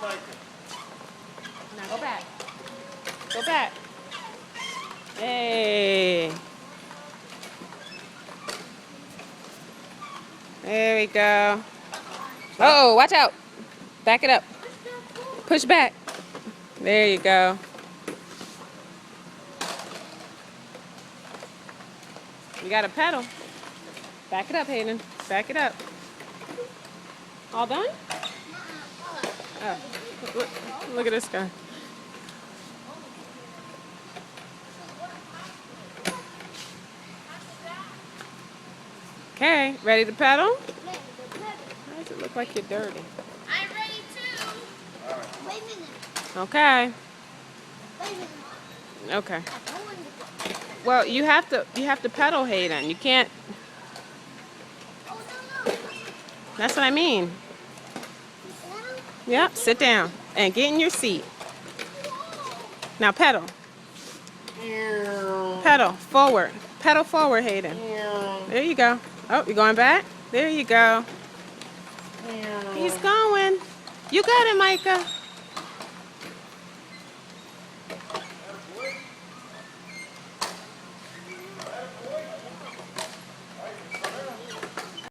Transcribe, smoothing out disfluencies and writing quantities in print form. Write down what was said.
Now go back. Go back. Hey. There we go. Uh-oh, watch out. Back it up. Push back. There you go. You got to pedal. Back it up, Hayden. Back it up. All done? Oh, look at this guy. Okay, ready to pedal? Why does it look like you're dirty? I'm ready too. Wait a minute. Okay. Wait a minute. Okay. Well, you have to pedal, Hayden. You can't. Oh, no. That's what I mean. Yep, sit down and get in your seat. Now pedal. Pedal forward. Pedal forward, Hayden. There you go. Oh, you're going back? There you go. He's going. You got it, Micah.